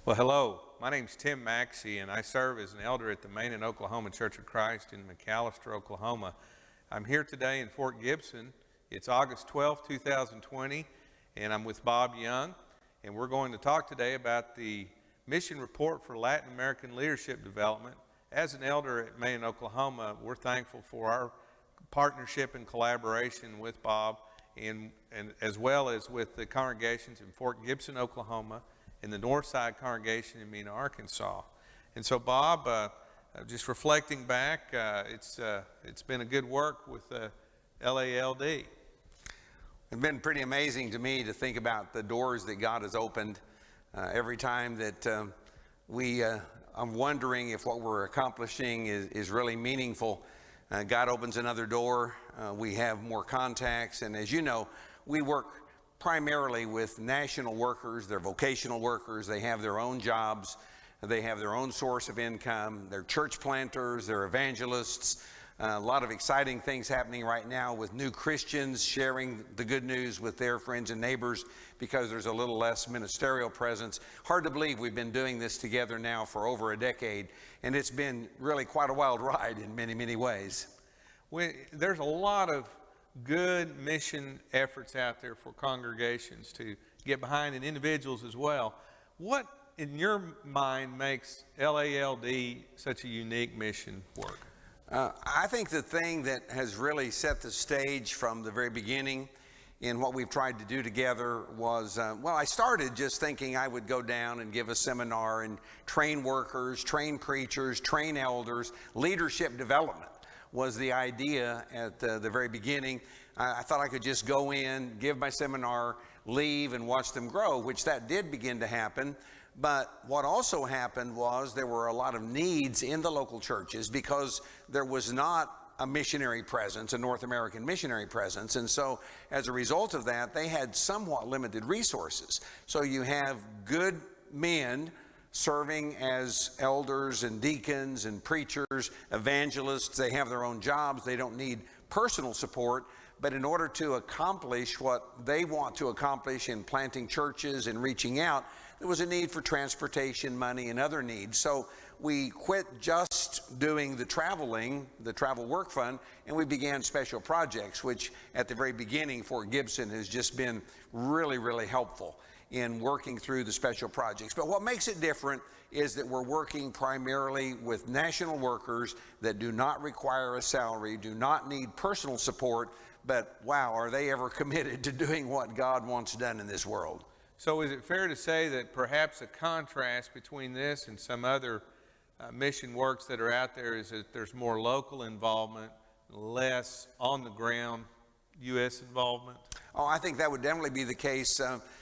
Well, hello. My name's Tim Maxcey, and I serve as an elder at the Maine and Oklahoma Church of Christ in McAlester, Oklahoma. I'm here today in Fort Gibson. It's August 12, 2020, and I'm with Bob Young, and we're going to talk today about the mission report for Latin American leadership development. As an elder at Maine and Oklahoma, we're thankful for our partnership and collaboration with Bob, and as well as with the congregations in Fort Gibson, Oklahoma, in the Northside congregation in Mena, Arkansas. And so Bob, just reflecting back, it's been a good work with LALD. It's been pretty amazing to me to think about the doors that God has opened. Every time that I'm wondering if what we're accomplishing is really meaningful. God opens another door, we have more contacts, and as you know, we work primarily with national workers. They're vocational workers. They have their own jobs. They have their own source of income. They're church planters. They're evangelists. A lot of exciting things happening right now with new Christians sharing the good news with their friends and neighbors because there's a little less ministerial presence. Hard to believe we've been doing this together now for over a decade, and it's been really quite a wild ride in many, many ways. There's a lot of good mission efforts out there for congregations to get behind, and individuals as well. What, in your mind, makes LALD such a unique mission work? I think the thing that has really set the stage from the very beginning in what we've tried to do together was, I started just thinking I would go down and give a seminar and train workers, train preachers, train elders. Leadership development was the idea at the very beginning. I thought I could just go in, give my seminar, leave, and watch them grow, which that did begin to happen. But what also happened was there were a lot of needs in the local churches because there was not a missionary presence, a North American missionary presence. And so as a result of that, they had somewhat limited resources. So you have good men serving as elders and deacons and preachers, evangelists. They have their own jobs. They don't need personal support. But in order to accomplish what they want to accomplish in planting churches and reaching out, there was a need for transportation money and other needs. So we quit just doing the travel work fund, and we began special projects, which at the very beginning Fort Gibson has just been really, really helpful in working through the special projects. But what makes it different is that we're working primarily with national workers that do not require a salary, do not need personal support, but wow, are they ever committed to doing what God wants done in this world. So is it fair to say that perhaps a contrast between this and some other mission works that are out there is that there's more local involvement, less on the ground U.S. involvement? Oh, I think that would definitely be the case.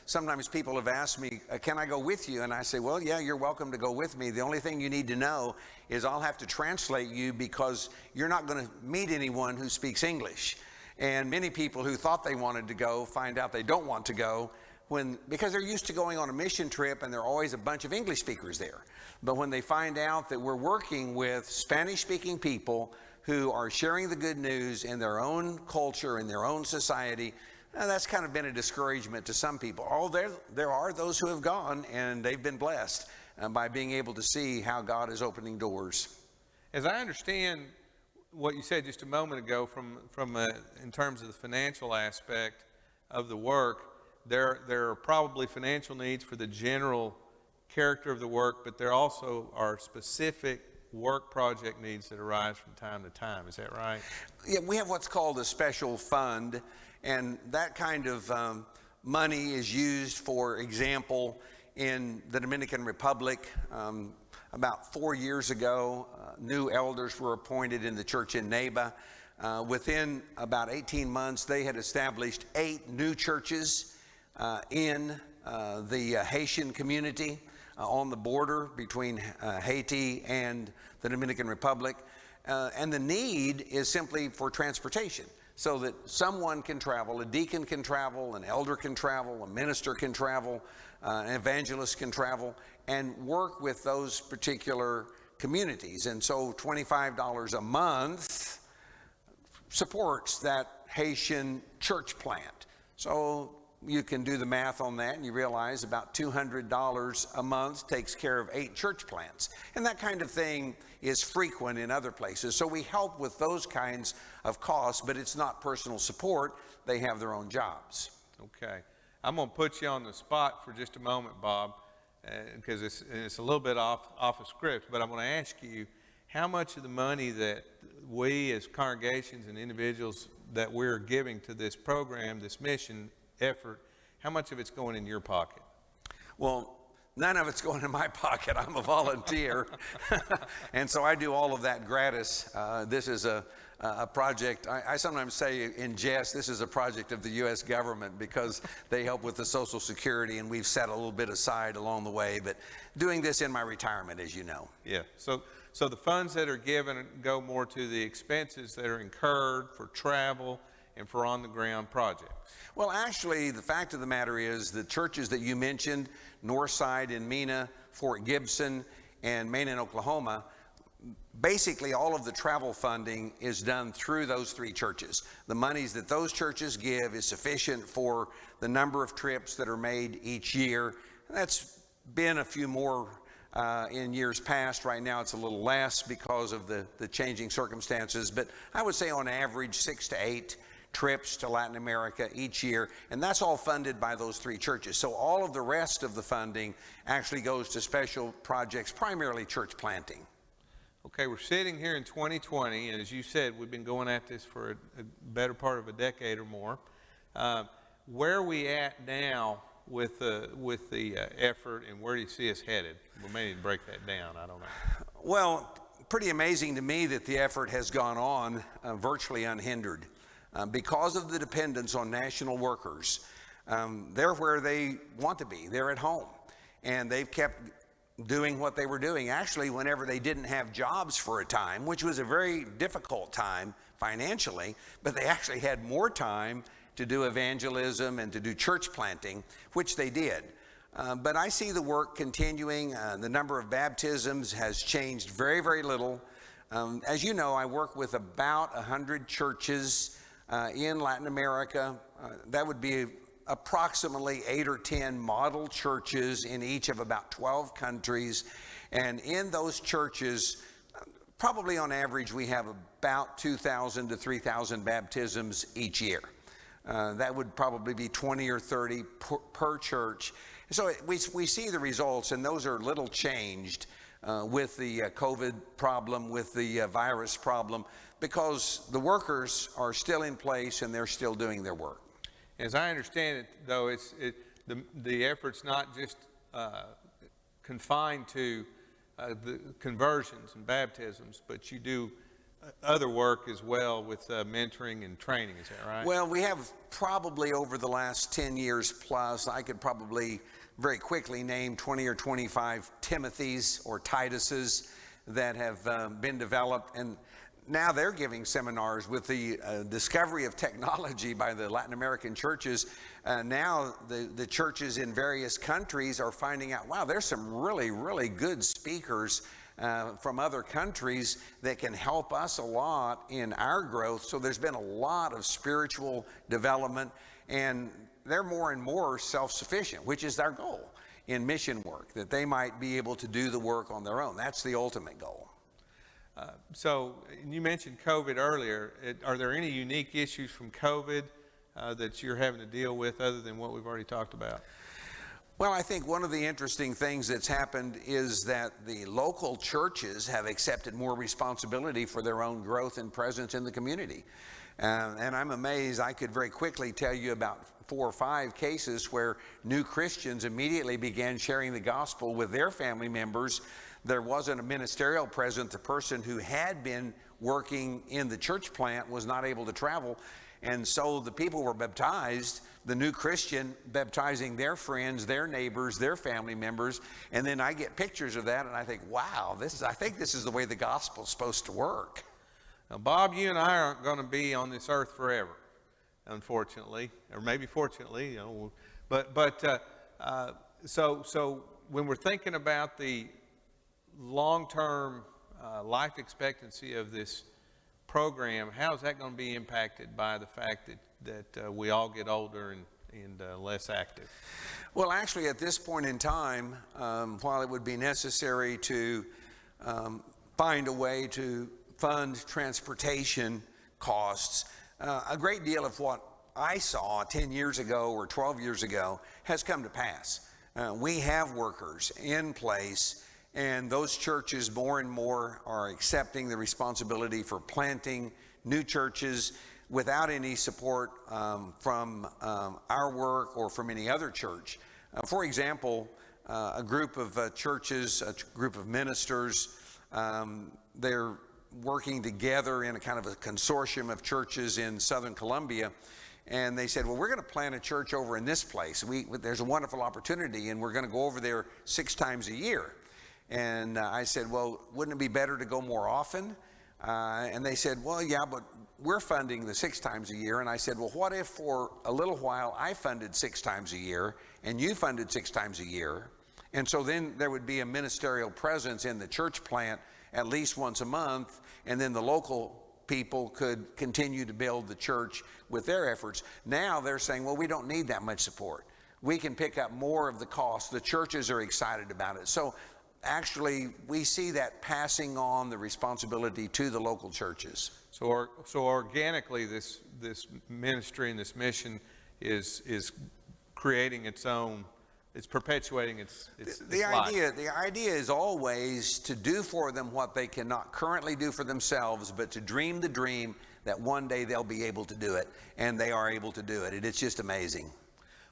Sometimes people have asked me, can I go with you? And I say, well, yeah, you're welcome to go with me. The only thing you need to know is I'll have to translate you because you're not going to meet anyone who speaks English. And many people who thought they wanted to go find out they don't want to go because they're used to going on a mission trip and there are always a bunch of English speakers there. But when they find out that we're working with Spanish-speaking people who are sharing the good news in their own culture, in their own society, that's kind of been a discouragement to some people. Oh, there are those who have gone and they've been blessed by being able to see how God is opening doors. As I understand what you said just a moment ago from in terms of the financial aspect of the work, there are probably financial needs for the general character of the work, but there also are specific work project needs that arise from time to time. Is that right? Yeah, we have what's called a special fund, and that kind of money is used, for example, in the Dominican Republic. About 4 years ago, new elders were appointed in the church in Neighbor. Within about 18 months, they had established 8 new churches in the Haitian community on the border between Haiti and the Dominican Republic. And the need is simply for transportation so that someone can travel, a deacon can travel, an elder can travel, a minister can travel, an evangelist can travel, and work with those particular communities. And so $25 a month supports that Haitian church plant. So you can do the math on that and you realize about $200 a month takes care of 8 church plants. And that kind of thing is frequent in other places. So we help with those kinds of costs, but it's not personal support. They have their own jobs. Okay. I'm going to put you on the spot for just a moment, Bob, because it's a little bit off of script, but I'm going to ask you how much of the money that we as congregations and individuals that we're giving to this program, this mission effort, how much of it's going in your pocket? Well, none of it's going in my pocket. I'm a volunteer. And so I do all of that gratis. This is a project, I sometimes say in jest, this is a project of the U.S. government because they help with the Social Security and we've set a little bit aside along the way, but doing this in my retirement, as you know. Yeah, so the funds that are given go more to the expenses that are incurred for travel and for on-the-ground projects. Well, actually, the fact of the matter is the churches that you mentioned, Northside in Mena, Fort Gibson, and Maine in Oklahoma, basically all of the travel funding is done through those 3 churches. The monies that those churches give is sufficient for the number of trips that are made each year. That's been a few more in years past. Right now it's a little less because of the changing circumstances, but I would say on average 6 to 8 trips to Latin America each year, and that's all funded by those 3 churches. So all of the rest of the funding actually goes to special projects, primarily church planting. Okay, we're sitting here in 2020, and as you said, we've been going at this for a better part of a decade or more. Where are we at now with the effort, and where do you see us headed? We may need to break that down, I don't know. Well, pretty amazing to me that the effort has gone on virtually unhindered. Because of the dependence on national workers, they're where they want to be. They're at home, and they've kept doing what they were doing. Actually, whenever they didn't have jobs for a time, which was a very difficult time financially, but they actually had more time to do evangelism and to do church planting, which they did. But I see the work continuing. The number of baptisms has changed very, very little. As you know, I work with about 100 churches in Latin America. That would be approximately 8 or 10 model churches in each of about 12 countries. And in those churches, probably on average, we have about 2,000 to 3,000 baptisms each year. That would probably be 20 or 30 per church. So we see the results, and those are little changed with the COVID problem, with the virus problem, because the workers are still in place and they're still doing their work. As I understand it, though, the effort's not just confined to the conversions and baptisms, but you do other work as well with mentoring and training, is that right? Well, we have probably over the last 10 years plus, I could probably very quickly name 20 or 25 Timothys or Tituses that have been developed, and now they're giving seminars with the discovery of technology by the Latin American churches. Now the churches in various countries are finding out, wow, there's some really, really good speakers from other countries that can help us a lot in our growth. So there's been a lot of spiritual development, and they're more and more self-sufficient, which is our goal in mission work, that they might be able to do the work on their own. That's the ultimate goal. So you mentioned COVID earlier. Are there any unique issues from COVID that you're having to deal with other than what we've already talked about? Well, I think one of the interesting things that's happened is that the local churches have accepted more responsibility for their own growth and presence in the community. And I'm amazed. I could very quickly tell you about 4 or 5 cases where new Christians immediately began sharing the gospel with their family members. There wasn't a ministerial presence. The person who had been working in the church plant was not able to travel. And so the people were baptized, the new Christian baptizing their friends, their neighbors, their family members. And then I get pictures of that and I think, wow, I think this is the way the gospel's supposed to work. Now, Bob, you and I aren't going to be on this earth forever, unfortunately, or maybe fortunately, you know. So when we're thinking about the long-term life expectancy of this program, how is that going to be impacted by the fact that we all get older and and less active? Well, actually, at this point in time, while it would be necessary to find a way to fund transportation costs, a great deal of what I saw 10 years ago or 12 years ago has come to pass. We have workers in place, and those churches more and more are accepting the responsibility for planting new churches without any support from our work or from any other church. For example, a group of churches, a group of ministers, they're working together in a kind of a consortium of churches in Southern Columbia, and they said, well, we're going to plant a church over in this place. There's a wonderful opportunity, and we're going to go over there 6 times a year. And I said, well, wouldn't it be better to go more often? And they said, well, yeah, but we're funding the 6 times a year. And I said, well, what if for a little while I funded 6 times a year and you funded 6 times a year? And so then there would be a ministerial presence in the church plant at least once a month, and then the local people could continue to build the church with their efforts. Now they're saying, well, we don't need that much support. We can pick up more of the cost. The churches are excited about it. So actually, we see that passing on the responsibility to the local churches. So organically, this ministry and this mission is creating its own. It's perpetuating its life. The idea is always to do for them what they cannot currently do for themselves, but to dream the dream that one day they'll be able to do it, and they are able to do it. It's just amazing.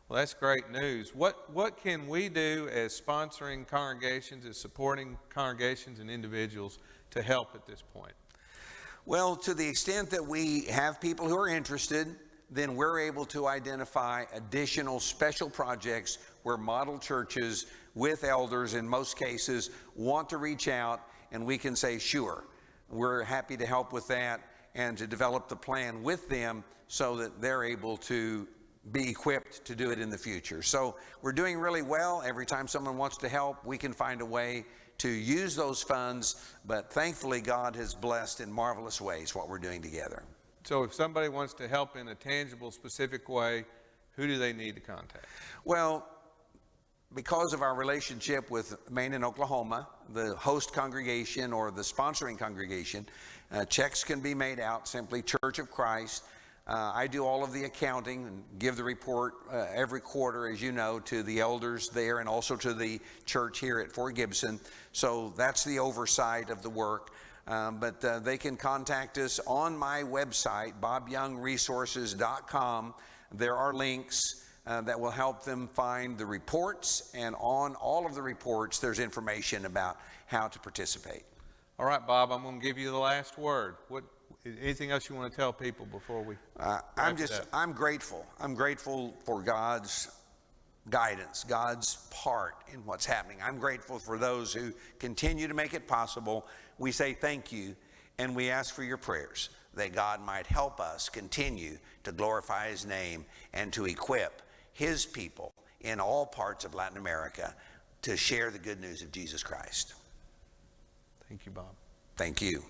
Well, that's great news. What can we do as sponsoring congregations, as supporting congregations and individuals to help at this point? Well, to the extent that we have people who are interested, then we're able to identify additional special projects where model churches with elders in most cases want to reach out, and we can say, sure, we're happy to help with that and to develop the plan with them so that they're able to be equipped to do it in the future. So we're doing really well. Every time someone wants to help, we can find a way to use those funds, but thankfully God has blessed in marvelous ways what we're doing together. So if somebody wants to help in a tangible, specific way, who do they need to contact? Well, because of our relationship with Maine and Oklahoma, the host congregation or the sponsoring congregation, checks can be made out, simply Church of Christ. I do all of the accounting and give the report every quarter, as you know, to the elders there and also to the church here at Fort Gibson. So that's the oversight of the work. But they can contact us on my website, bobyoungresources.com. There are links that will help them find the reports, and on all of the reports there's information about how to participate. All right, Bob, I'm going to give you the last word. Anything else you want to tell people before we I'm grateful. I'm grateful for God's guidance, God's part in what's happening. I'm grateful for those who continue to make it possible. We say thank you, and we ask for your prayers that God might help us continue to glorify His name and to equip His people in all parts of Latin America to share the good news of Jesus Christ. Thank you, Bob. Thank you.